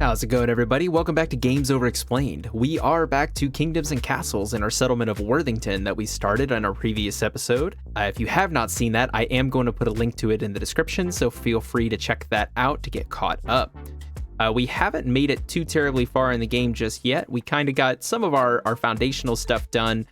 How's it going, everybody? Welcome back to Games Over Explained. We are back to Kingdoms and Castles in our settlement of Worthington that we started on our previous episode. If you have not seen that, I am going to put a link to it in the description, so feel free to check that out to get caught up. We haven't made it too terribly far in the game just yet. We kind of got some of our foundational stuff done,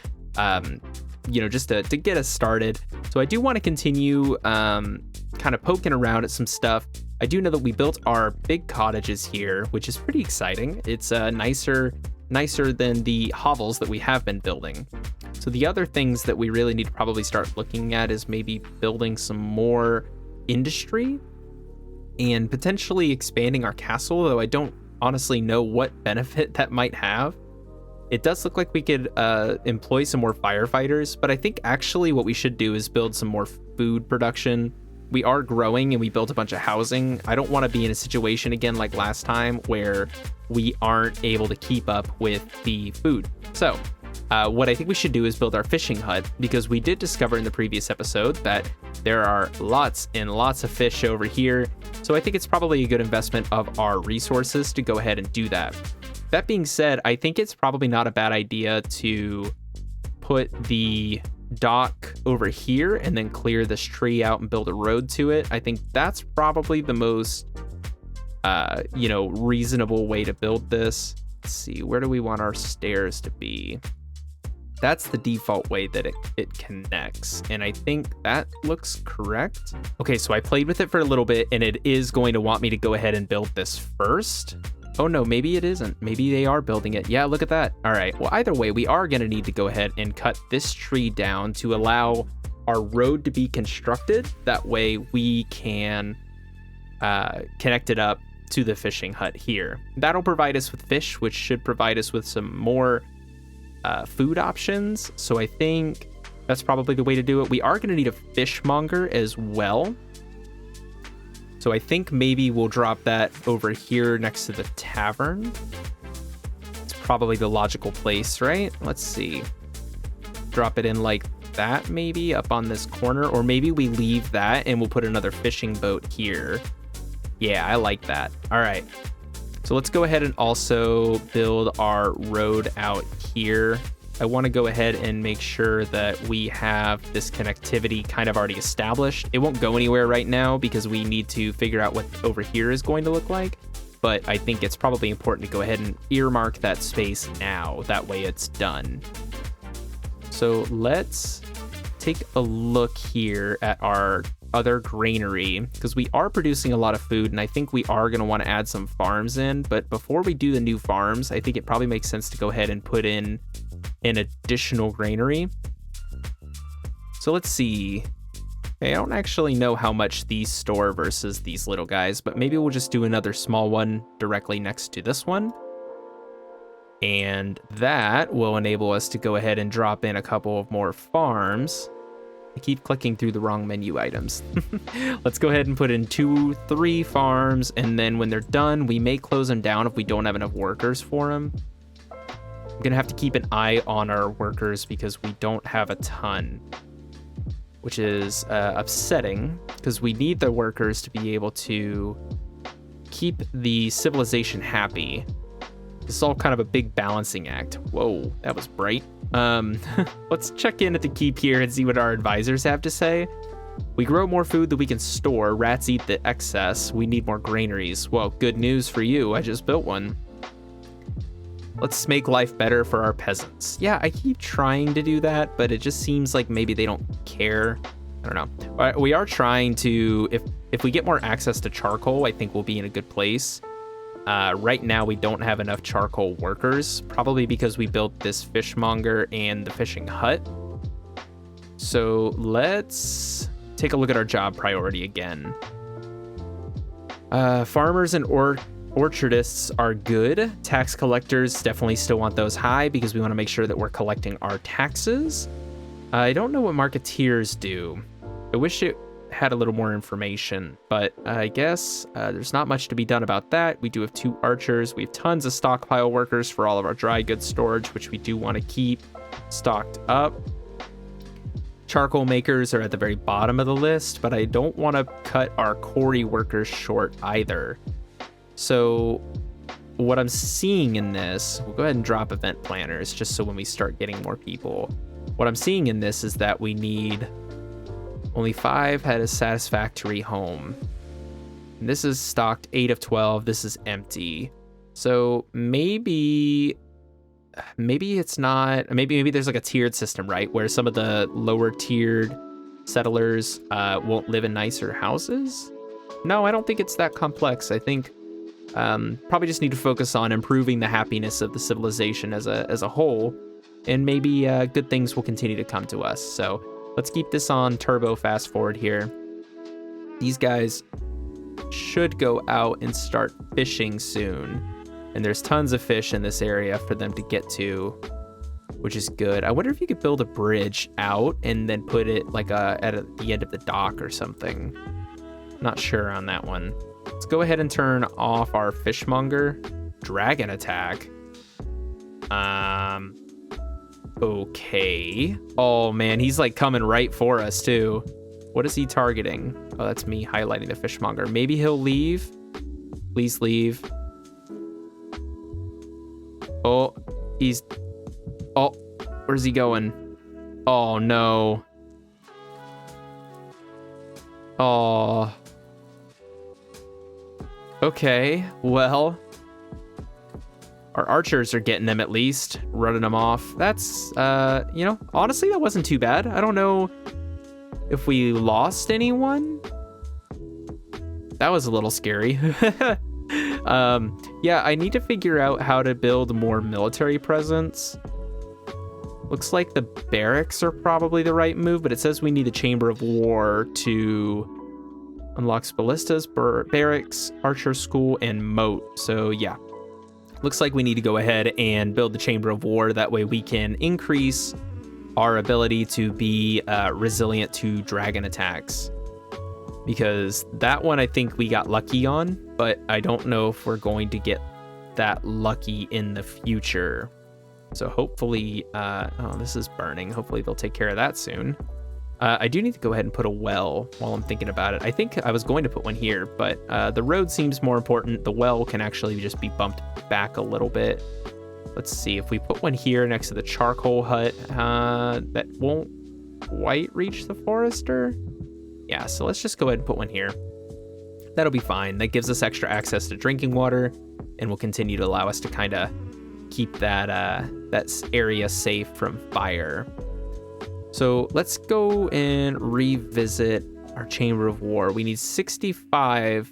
just to get us started. So I do want to continue kind of poking around at some stuff. I do know that we built our big cottages here, which is pretty exciting. It's nicer than the hovels that we have been building. So the other things that we really need to probably start looking at is maybe building some more industry and potentially expanding our castle, though I don't honestly know what benefit that might have. It does look like we could employ some more firefighters, but I think actually what we should do is build some more food production. We are growing and we built a bunch of housing. I don't want to be in a situation again like last time where we aren't able to keep up with the food. So what I think we should do is build our fishing hut, because we did discover in the previous episode that there are lots and lots of fish over here. So I think it's probably a good investment of our resources to go ahead and do that. That being said, I think it's probably not a bad idea to put the dock over here and then clear this tree out and build a road to it. I think that's probably the most reasonable way to build this. Let's see, where do we want our stairs to be? That's the default way that it connects, and I think that looks correct. Okay, so I played with it for a little bit and it is going to want me to go ahead and build this first. Oh no, maybe it isn't. Maybe they are building it. Yeah, look at that. All right, well, either way, we are gonna need to go ahead and cut this tree down to allow our road to be constructed. That way we can connect it up to the fishing hut here. That'll provide us with fish, which should provide us with some more food options. So I think that's probably the way to do it. We are gonna need a fishmonger as well. So I think maybe we'll drop that over here next to the tavern. It's probably the logical place, right? Let's see. Drop it in like that, maybe up on this corner, or maybe we leave that and we'll put another fishing boat here. Yeah, I like that. All right. So let's go ahead and also build our road out here. I want to go ahead and make sure that we have this connectivity kind of already established. It won't go anywhere right now because we need to figure out what over here is going to look like. But I think it's probably important to go ahead and earmark that space now. That way it's done. So let's take a look here at our other granary, because we are producing a lot of food and I think we are going to want to add some farms in. But before we do the new farms, I think it probably makes sense to go ahead and put in an additional granary. So let's see. Okay, I don't actually know how much these store versus these little guys, but maybe we'll just do another small one directly next to this one. And that will enable us to go ahead and drop in a couple of more farms. I keep clicking through the wrong menu items. Let's go ahead and put in 2-3 farms, and then when they're done, we may close them down if we don't have enough workers for them. I'm gonna have to keep an eye on our workers because we don't have a ton, which is upsetting because we need the workers to be able to keep the civilization happy. This is all kind of a big balancing act. Whoa, that was bright. Let's check in at the keep here and see what our advisors have to say. We grow more food that we can store. Rats eat the excess. We need more granaries. Well, good news for you. I just built one. Let's make life better for our peasants. Yeah, I keep trying to do that, but it just seems like maybe they don't care. I don't know. We are trying to, if we get more access to charcoal, I think we'll be in a good place. Right now, we don't have enough charcoal workers, probably because we built this fishmonger and the fishing hut. So let's take a look at our job priority again. Farmers and orchardists are good. Tax collectors definitely still want those high because we want to make sure that we're collecting our taxes. I don't know what marketeers do. I wish it had a little more information, but I guess there's not much to be done about that. We do have 2 archers. We have tons of stockpile workers for all of our dry goods storage, which we do want to keep stocked up. Charcoal makers are at the very bottom of the list, but I don't want to cut our quarry workers short either. So what I'm seeing in this, we'll go ahead and drop event planners just so when we start getting more people. What I'm seeing in this is that we need only 5 had a satisfactory home. And this is stocked 8 of 12. This is empty. So maybe it's not, maybe there's like a tiered system, right? Where some of the lower tiered settlers won't live in nicer houses. No, I don't think it's that complex. I think probably just need to focus on improving the happiness of the civilization as a whole, and maybe good things will continue to come to us. So let's keep this on turbo fast forward here. These guys should go out and start fishing soon, and there's tons of fish in this area for them to get to, which is good. I wonder if you could build a bridge out and then put it like at the end of the dock or something. Not sure on that one. Let's go ahead and turn off our fishmonger. Dragon attack. Okay. Oh man, he's like coming right for us too. What is he targeting? Oh, that's me highlighting the fishmonger. Maybe he'll leave. Please leave. Oh, oh, where's he going? Oh no. Oh. Okay, well, our archers are getting them at least, running them off. That's, honestly, that wasn't too bad. I don't know if we lost anyone. That was a little scary. Yeah, I need to figure out how to build more military presence. Looks like the barracks are probably the right move, but it says we need the Chamber of War to unlocks ballistas, barracks, archer school, and moat. So yeah, looks like we need to go ahead and build the Chamber of War. That way we can increase our ability to be resilient to dragon attacks. Because that one I think we got lucky on, but I don't know if we're going to get that lucky in the future. So hopefully, oh, this is burning. Hopefully they'll take care of that soon. I do need to go ahead and put a well while I'm thinking about it. I think I was going to put one here, but the road seems more important. The well can actually just be bumped back a little bit. Let's see, if we put one here next to the charcoal hut, that won't quite reach the forester. Yeah, so let's just go ahead and put one here. That'll be fine. That gives us extra access to drinking water and will continue to allow us to kind of keep that area safe from fire. So let's go and revisit our Chamber of War. We need 65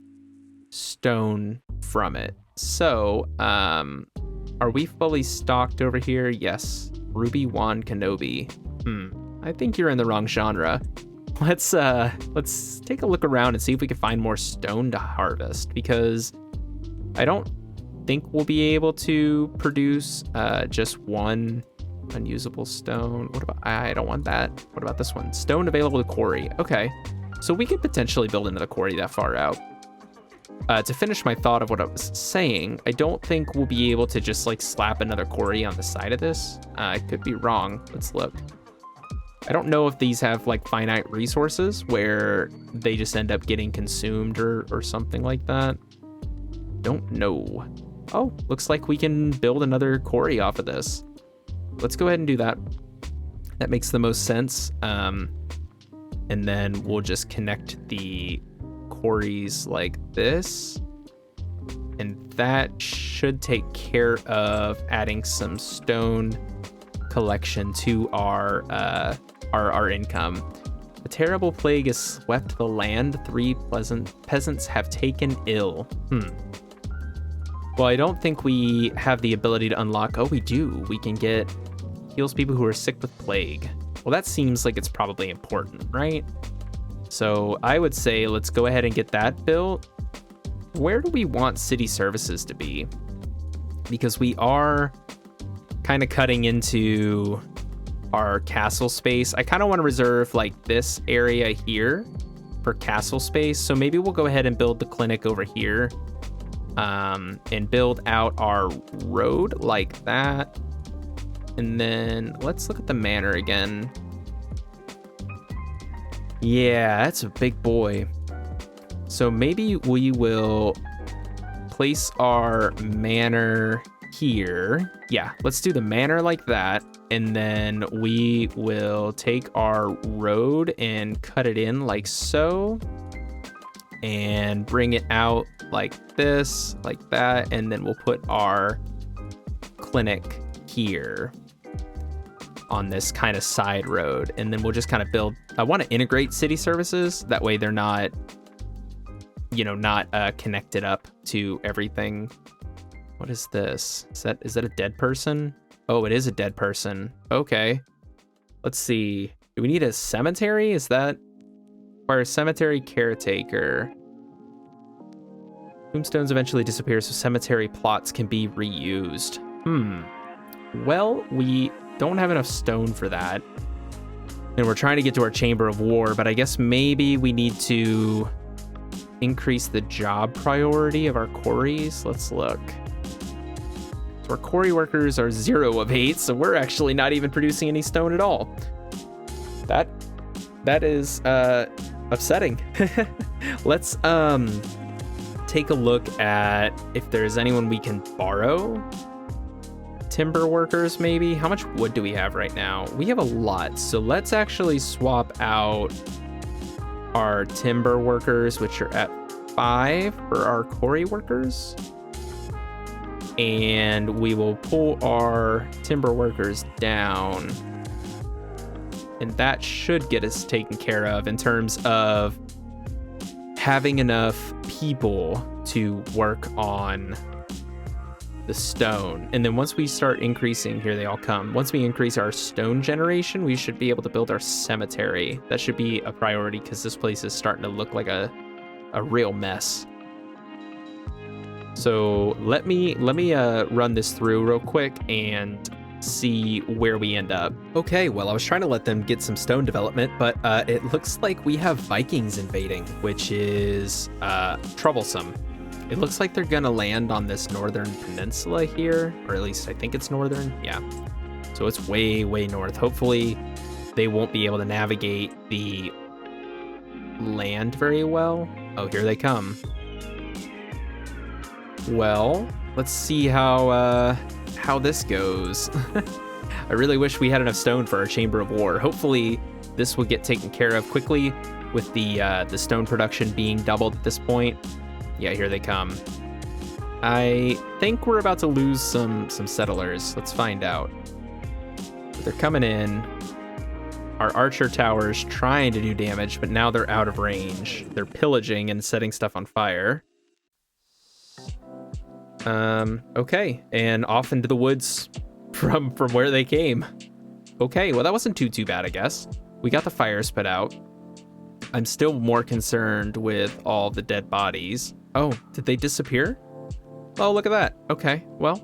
stone from it. So, are we fully stocked over here? Yes. Ruby Wand Kenobi. I think you're in the wrong genre. Let's take a look around and see if we can find more stone to harvest, because I don't think we'll be able to produce just one unusable stone. What about, I don't want that. What about this one? Stone available to quarry. Okay, so we could potentially build another quarry that far out. To finish my thought of what I was saying, I don't think we'll be able to just like slap another quarry on the side of this. I could be wrong. Let's look. I don't know if these have like finite resources where they just end up getting consumed or something like that. Don't know. Oh, looks like we can build another quarry off of this. Let's go ahead and do that. That makes the most sense. And then we'll just connect the quarries like this. And that should take care of adding some stone collection to our income. A terrible plague has swept the land. 3 peasants have taken ill. Well, I don't think we have the ability to unlock. Oh, we do. We can get heals people who are sick with plague. Well, that seems like it's probably important, right? So I would say let's go ahead and get that built. Where do we want city services to be? Because we are kind of cutting into our castle space. I kind of want to reserve like this area here for castle space. So maybe we'll go ahead and build the clinic over here. And build out our road like that. And then let's look at the manor again. Yeah, that's a big boy. So maybe we will place our manor here. Yeah, let's do the manor like that. And then we will take our road and cut it in like so. And bring it out like this, like that. And then we'll put our clinic here on this kind of side road. And then we'll just kind of build, I want to integrate city services. That way they're not, not connected up to everything. What is this? Is that a dead person? Oh, it is a dead person. Okay. Let's see. Do we need a cemetery? Is that require cemetery caretaker? Tombstones eventually disappear, so cemetery plots can be reused. Well, we don't have enough stone for that. And we're trying to get to our Chamber of War, but I guess maybe we need to increase the job priority of our quarries. Let's look. So our quarry workers are 0 of 8, so we're actually not even producing any stone at all. That is upsetting. Let's take a look at if there's anyone we can borrow. Timber workers, maybe. How much wood do we have right now? We have a lot, so let's actually swap out our timber workers, which are at 5, for our quarry workers. And we will pull our timber workers down. And that should get us taken care of in terms of having enough people to work on the stone. And then once we start increasing, here they all come. Once we increase our stone generation, we should be able to build our cemetery. That should be a priority because this place is starting to look like a real mess. So let me run this through real quick and see where we end up. Okay, well, I was trying to let them get some stone development, but it looks like we have Vikings invading, which is troublesome. It looks like they're gonna land on this northern peninsula here, or at least I think it's northern. Yeah, so it's way north. Hopefully they won't be able to navigate the land very well. Oh, here they come. Well, let's see how this goes. I really wish we had enough stone for our Chamber of War. Hopefully this will get taken care of quickly with the stone production being doubled at this point. Yeah, here they come. I think we're about to lose some settlers. Let's find out. They're coming in. Our archer tower's trying to do damage, but now they're out of range. They're pillaging and setting stuff on fire. Okay, and off into the woods from where they came. Okay, well, that wasn't too bad, I guess. We got the fires put out. I'm still more concerned with all the dead bodies. Oh, did they disappear? Oh, look at that. Okay, well,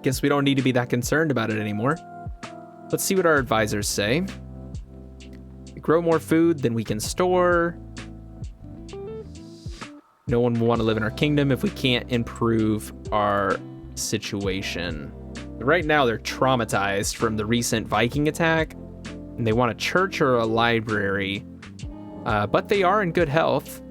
guess we don't need to be that concerned about it anymore. Let's see what our advisors say. We grow more food than we can store. No one will want to live in our kingdom if we can't improve our situation. Right now, they're traumatized from the recent Viking attack, and they want a church or a library, but they are in good health,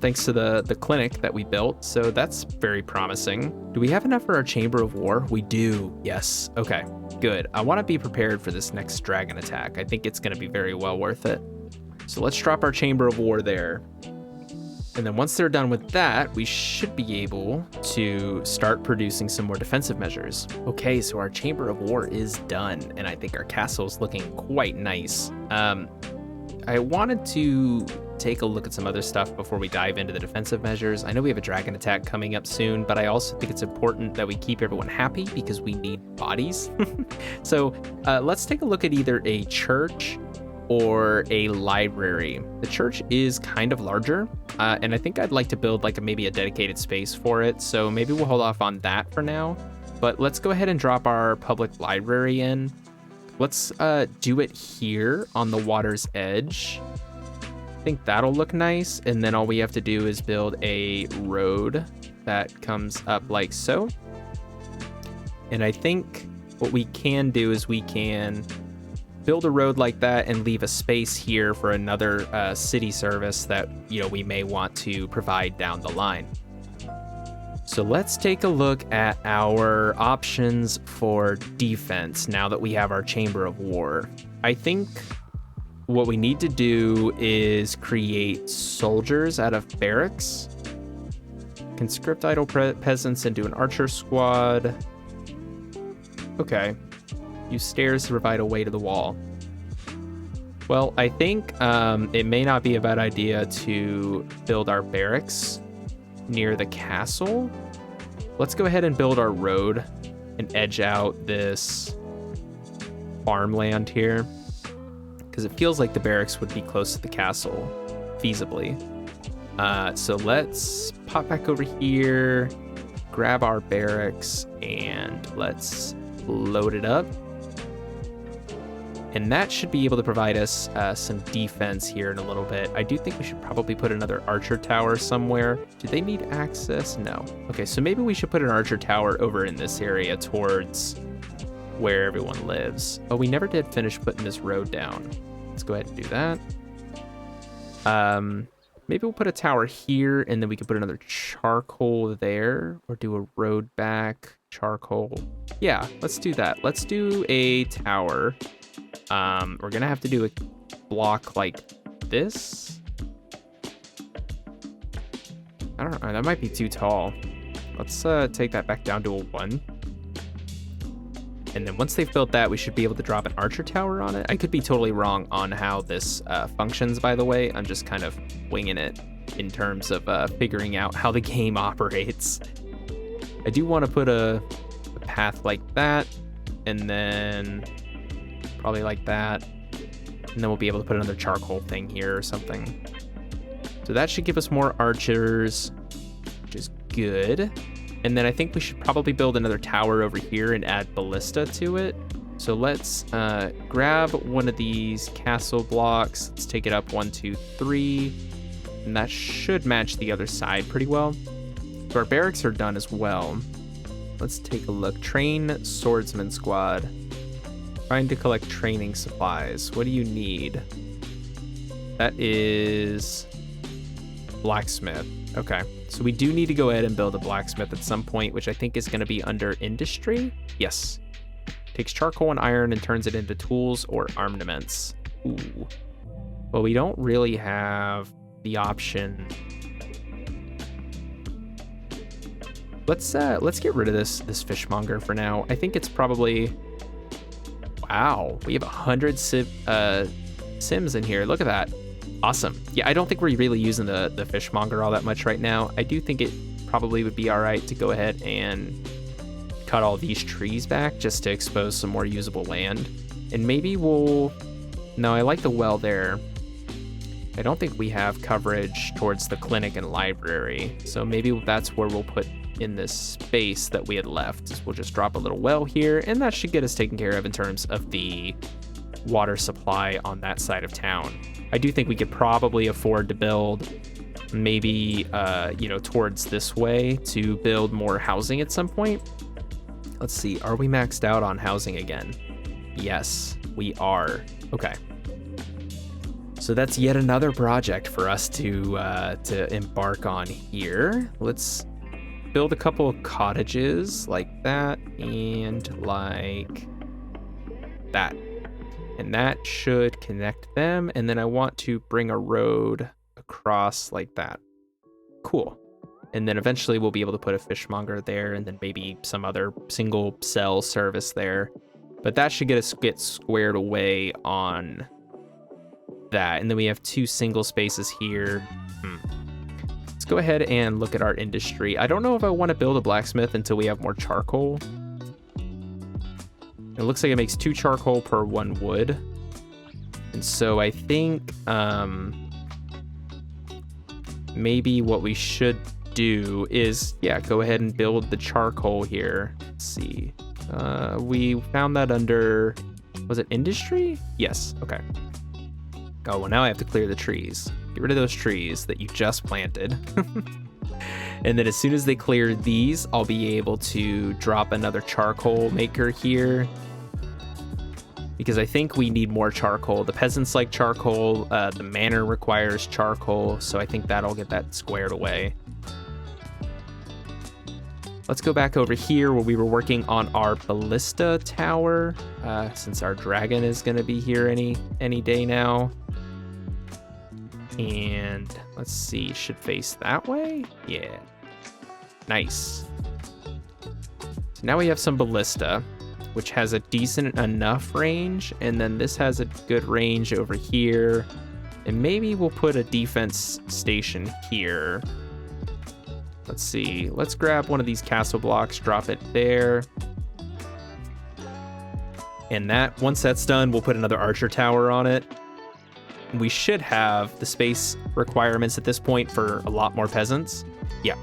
thanks to the clinic that we built, so that's very promising. Do we have enough for our Chamber of War? We do, yes. Okay, good. I want to be prepared for this next dragon attack. I think it's going to be very well worth it. So let's drop our Chamber of War there. And then once they're done with that, we should be able to start producing some more defensive measures. Okay, so our Chamber of War is done, and I think our castle is looking quite nice. I wanted to take a look at some other stuff before we dive into the defensive measures. I know we have a dragon attack coming up soon, but I also think it's important that we keep everyone happy because we need bodies. So let's take a look at either a church or a library. The church is kind of larger, and I think I'd like to build maybe a dedicated space for it, so maybe we'll hold off on that for now. But let's go ahead and drop our public library in. Let's do it here on the water's edge. I think that'll look nice, and then all we have to do is build a road that comes up like so. And I think what we can do is we can build a road like that and leave a space here for another city service that we may want to provide down the line. So let's take a look at our options for defense now that we have our Chamber of War. I think what we need to do is create soldiers out of barracks. Conscript idle peasants into an archer squad. Okay. Use stairs to provide a way to the wall. Well, I think it may not be a bad idea to build our barracks near the castle. Let's go ahead and build our road and edge out this farmland here, because it feels like the barracks would be close to the castle feasibly. So let's pop back over here, grab our barracks, and let's load it up. And that should be able to provide us some defense here in a little bit. I do think we should probably put another archer tower somewhere. Do they need access? No. Okay, so maybe we should put an archer tower over in this area towards where everyone lives. Oh, we never did finish putting this road down. Let's go ahead and do that. Maybe we'll put a tower here, and then we can put another charcoal there, or do a road back charcoal. Yeah, let's do that. Let's do a tower. We're gonna have to do a block like this. I don't know, that might be too tall. Let's take that back down to a 1. And then once they've built that, we should be able to drop an archer tower on it. I could be totally wrong on how this functions, by the way. I'm just kind of winging it in terms of figuring out how the game operates. I do want to put a path like that, and then probably like that, and then we'll be able to put another charcoal thing here or something. So that should give us more archers, which is good. And then I think we should probably build another tower over here and add ballista to it. So let's grab one of these castle blocks. Let's take it up 1, 2, 3, and that should match the other side pretty well. So our barracks are done as well. Let's take a look. Train swordsman squad. Trying to collect training supplies. What do you need? That is blacksmith. Okay, so we do need to go ahead and build a blacksmith at some point, which I think is going to be under industry. Yes. Takes charcoal and iron and turns it into tools or armaments. Ooh. Well, we don't really have the option. Let's get rid of this fishmonger for now. I think it's probably... Wow, we have 100 sims in here. Look at that. Awesome. Yeah, I don't think we're really using the fishmonger all that much right now. I do think it probably would be all right to go ahead and cut all these trees back just to expose some more usable land. And maybe we'll... No, I like the well there. I don't think we have coverage towards the clinic and library. So maybe that's where we'll put in this space that we had left. We'll just drop a little well here, and that should get us taken care of in terms of the water supply on that side of town. I do think we could probably afford to build maybe, towards this way to build more housing at some point. Let's see, are we maxed out on housing again? Yes, we are. Okay. So that's yet another project for us to embark on here. Let's build a couple of cottages like that and like that. And that should connect them. And then I want to bring a road across like that. Cool. And then eventually we'll be able to put a fishmonger there and then maybe some other single cell service there. But that should get squared away on that. And then we have 2 single spaces here. Let's go ahead and look at our industry. I don't know if I want to build a blacksmith until we have more charcoal. It looks like it makes 2 charcoal per 1 wood. And so I think maybe what we should do is, yeah, go ahead and build the charcoal here. Let's see. We found that under, was it industry? Yes, okay. Oh, well, now I have to clear the trees. Get rid of those trees that you just planted. And then as soon as they clear these, I'll be able to drop another charcoal maker here. Because I think we need more charcoal. The peasants like charcoal. The manor requires charcoal. So I think that'll get that squared away. let's go back over here where we were working on our Ballista Tower, since our dragon is going to be here any day now. And let's see, should face that way? Yeah. Nice. So now we have some Ballista, which has a decent enough range, and then this has a good range over here. And maybe we'll put a defense station here. Let's see, let's grab one of these castle blocks, drop it there. And that, once that's done, we'll put another archer tower on it. We should have the space requirements at this point for a lot more peasants. Yeah.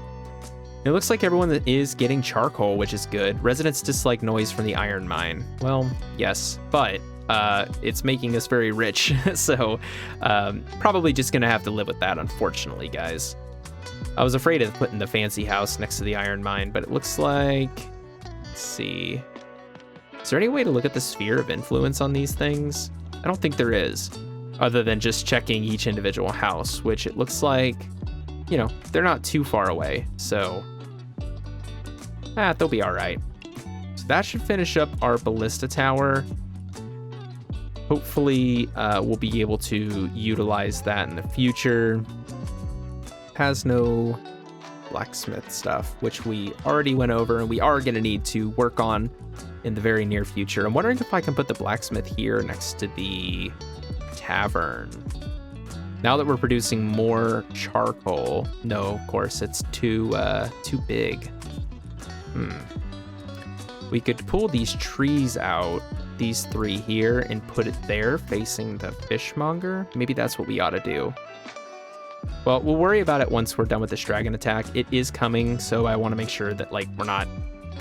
It looks like everyone is getting charcoal, which is good. Residents dislike noise from the iron mine. Well, yes, but it's making us very rich, so probably just gonna have to live with that, unfortunately, guys. I was afraid of putting the fancy house next to the iron mine, but it looks like, let's see. Is there any way to look at the sphere of influence on these things? I don't think there is, other than just checking each individual house, which it looks like, you know, they're not too far away, so they'll be all right. So that should finish up our Ballista Tower. Hopefully, we'll be able to utilize that in the future. Has no blacksmith stuff, which we already went over and we are going to need to work on in the very near future. I'm wondering if I can put the blacksmith here next to the tavern. Now that we're producing more charcoal, no, of course, it's too big. We could pull these trees out, these three here, and put it there facing the fishmonger. Maybe that's what we ought to do. Well, we'll worry about it once we're done with this dragon attack. It is coming, so I want to make sure that, like, we're not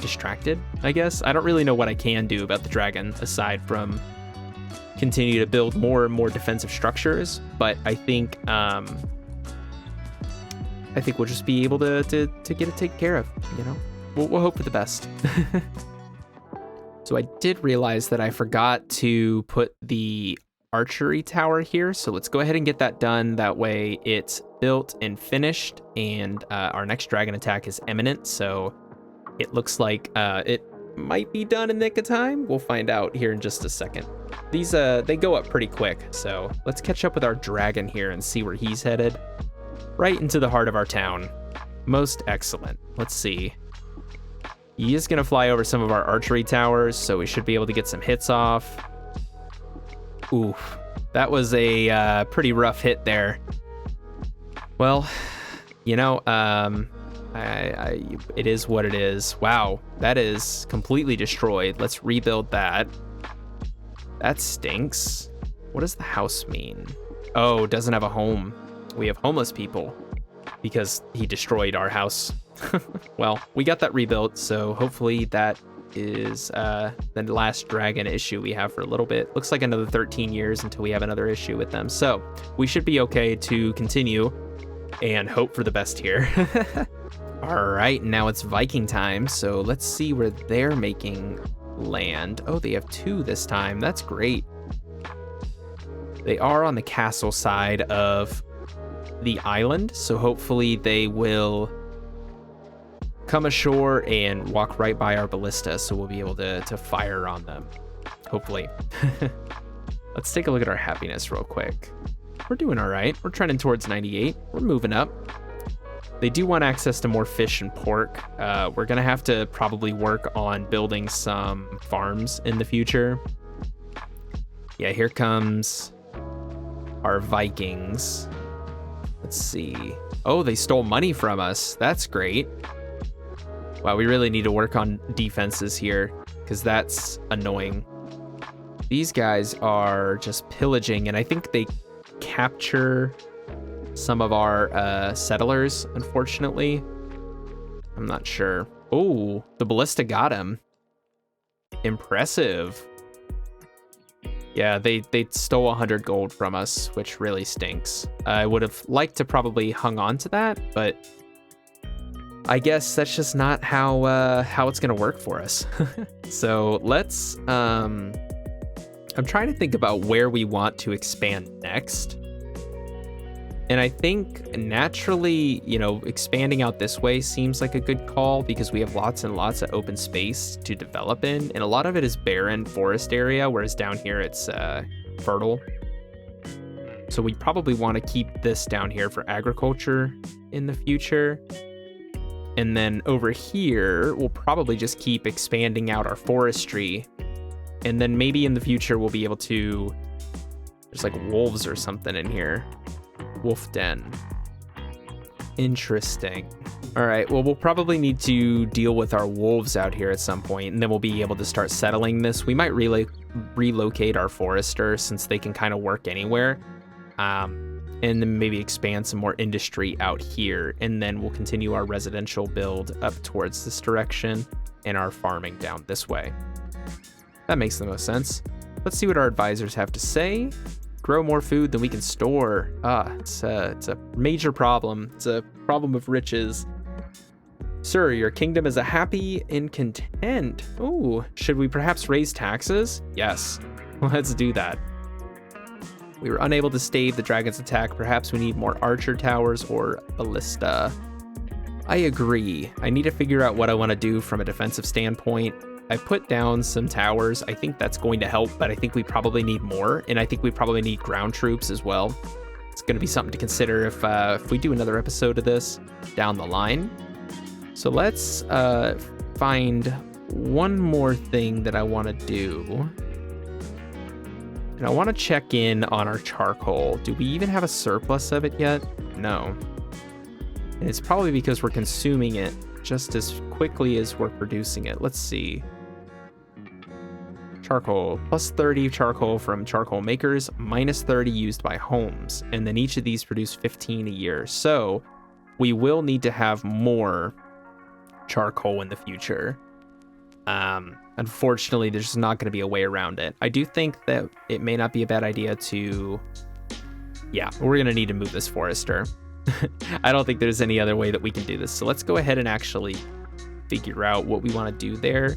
distracted, I guess. I don't really know what I can do about the dragon aside from continue to build more and more defensive structures, but I think we'll just be able to get it taken care of, you know? We'll hope for the best. So I did realize that I forgot to put the archery tower here, so let's go ahead and get that done. That way it's built and finished, and our next dragon attack is imminent, so it looks like it might be done in nick of time. We'll find out here in just a second. These they go up pretty quick, so let's catch up with our dragon here and see where he's headed. Right into the heart of our town. Most excellent. Let's see. He is going to fly over some of our archery towers, so we should be able to get some hits off. Oof, that was a pretty rough hit there. Well, you know, it is what it is. Wow, that is completely destroyed. Let's rebuild that. That stinks. What does the house mean? Oh, doesn't have a home. We have homeless people because he destroyed our house. Well, we got that rebuilt, so hopefully that is the last dragon issue we have for a little bit. Looks like another 13 years until we have another issue with them. So we should be okay to continue and hope for the best here. All right, now it's Viking time, so let's see where they're making land. Oh, they have two this time. That's great. They are on the castle side of the island, so hopefully they will come ashore and walk right by our ballista, so we'll be able to fire on them, hopefully. Let's take a look at our happiness real quick. We're doing all right. We're trending towards 98. We're moving up. They do want access to more fish and pork. We're gonna have to probably work on building some farms in the future. Yeah, here comes our Vikings. Let's see. Oh, they stole money from us. That's great. Wow, we really need to work on defenses here because that's annoying. These guys are just pillaging, and I think they capture some of our settlers, unfortunately. I'm not sure. Oh, the ballista got him. Impressive. Yeah, they stole 100 gold from us, which really stinks. I would have liked to probably hung on to that, but I guess that's just not how it's gonna work for us. So let's I'm trying to think about where we want to expand next. And I think naturally, you know, expanding out this way seems like a good call because we have lots and lots of open space to develop in. And a lot of it is barren forest area, whereas down here it's fertile. So we probably want to keep this down here for agriculture in the future. And then over here, we'll probably just keep expanding out our forestry. And then maybe in the future, we'll be able to, there's like wolves or something in here. Wolf den. Interesting. All right, well, we'll probably need to deal with our wolves out here at some point, and then we'll be able to start settling this. We might relocate our forester since they can kind of work anywhere. And then maybe expand some more industry out here, and then we'll continue our residential build up towards this direction and our farming down this way. That makes the most sense. Let's see what our advisors have to say. Grow more food than we can store. It's a major problem. It's a problem of riches. Sir, your kingdom is a happy and content. Ooh, should we perhaps raise taxes? Yes, let's do that. We were unable to stave the dragon's attack. Perhaps we need more archer towers or ballista. I agree. I need to figure out what I want to do from a defensive standpoint. I put down some towers. I think that's going to help, but I think we probably need more, and I think we probably need ground troops as well. It's going to be something to consider if we do another episode of this down the line. So let's find one more thing that I want to do. And I want to check in on our charcoal. Do we even have a surplus of it yet? No. And it's probably because we're consuming it just as quickly as we're producing it. Let's see. Charcoal, plus 30 charcoal from charcoal makers, minus 30 used by homes. And then each of these produce 15 a year. So we will need to have more charcoal in the future. Unfortunately, there's just not going to be a way around it. I do think that it may not be a bad idea to... Yeah, we're going to need to move this forester. I don't think there's any other way that we can do this. So let's go ahead and actually figure out what we want to do there.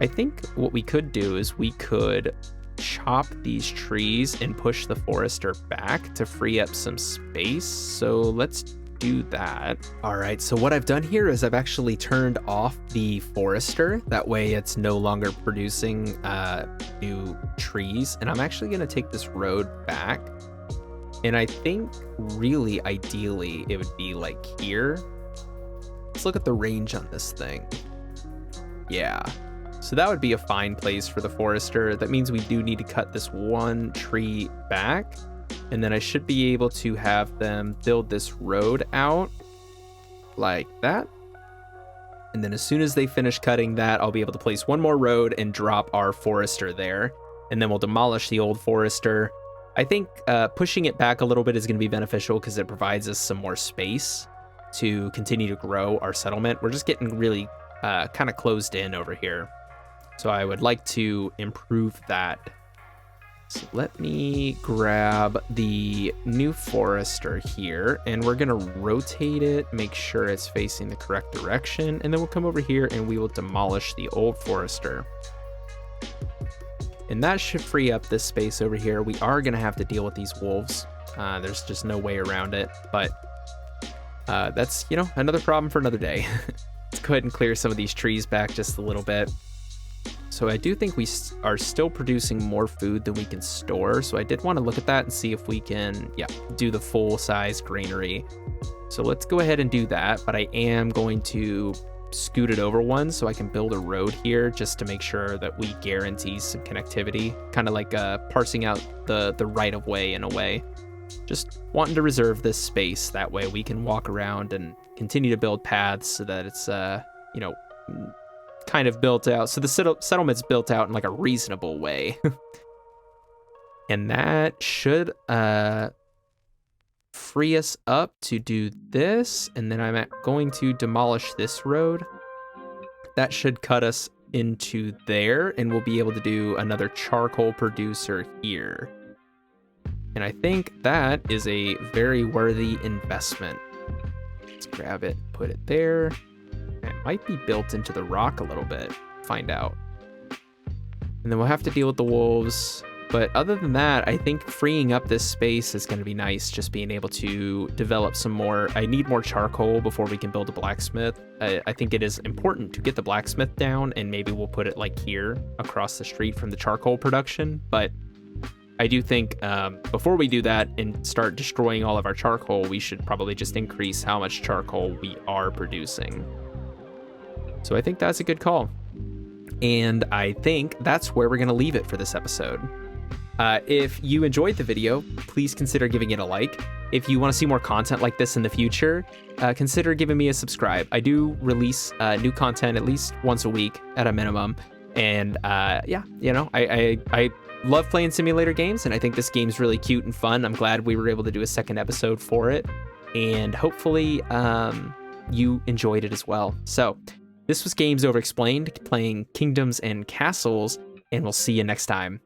I think what we could do is we could chop these trees and push the forester back to free up some space. So let's do that. All right, so what I've done here is I've actually turned off the forester. That way it's no longer producing new trees. And I'm actually going to take this road back. And I think really ideally it would be like here. Let's look at the range on this thing. Yeah. So that would be a fine place for the forester. That means we do need to cut this one tree back. And then I should be able to have them build this road out like that. And then as soon as they finish cutting that, I'll be able to place one more road and drop our forester there. And then we'll demolish the old forester. I think pushing it back a little bit is going to be beneficial because it provides us some more space to continue to grow our settlement. We're just getting really kind of closed in over here. So I would like to improve that. So let me grab the new forester here, and we're going to rotate it, make sure it's facing the correct direction, and then we'll come over here and we will demolish the old forester. And that should free up this space over here. We are going to have to deal with these wolves. There's just no way around it, but that's, you know, another problem for another day. Let's go ahead and clear some of these trees back just a little bit. So I do think we are still producing more food than we can store. So I did want to look at that and see if we can, do the full size granary. So let's go ahead and do that. But I am going to scoot it over one so I can build a road here just to make sure that we guarantee some connectivity. Kind of like parsing out the right of way in a way. Just wanting to reserve this space. That way we can walk around and continue to build paths so that it's, kind of built out. So the settlement's built out in like a reasonable way. And that should free us up to do this. And then I'm going to demolish this road. That should cut us into there, and we'll be able to do another charcoal producer here. And I think that is a very worthy investment. Let's grab it, put it there. It might be built into the rock a little bit. Find out. And then we'll have to deal with the wolves. But other than that, I think freeing up this space is going to be nice, just being able to develop some more. I need more charcoal before we can build a blacksmith. I think it is important to get the blacksmith down, and maybe we'll put it like here across the street from the charcoal production. But I do think before we do that and start destroying all of our charcoal, we should probably just increase how much charcoal we are producing. So I think that's a good call. And I think that's where we're going to leave it for this episode. If you enjoyed the video, please consider giving it a like. If you want to see more content like this in the future, consider giving me a subscribe. I do release new content at least once a week at a minimum. And yeah, you know, I love playing simulator games, and I think this game's really cute and fun. I'm glad we were able to do a second episode for it. And hopefully you enjoyed it as well. So this was Games Over Explained, playing Kingdoms and Castles, and we'll see you next time.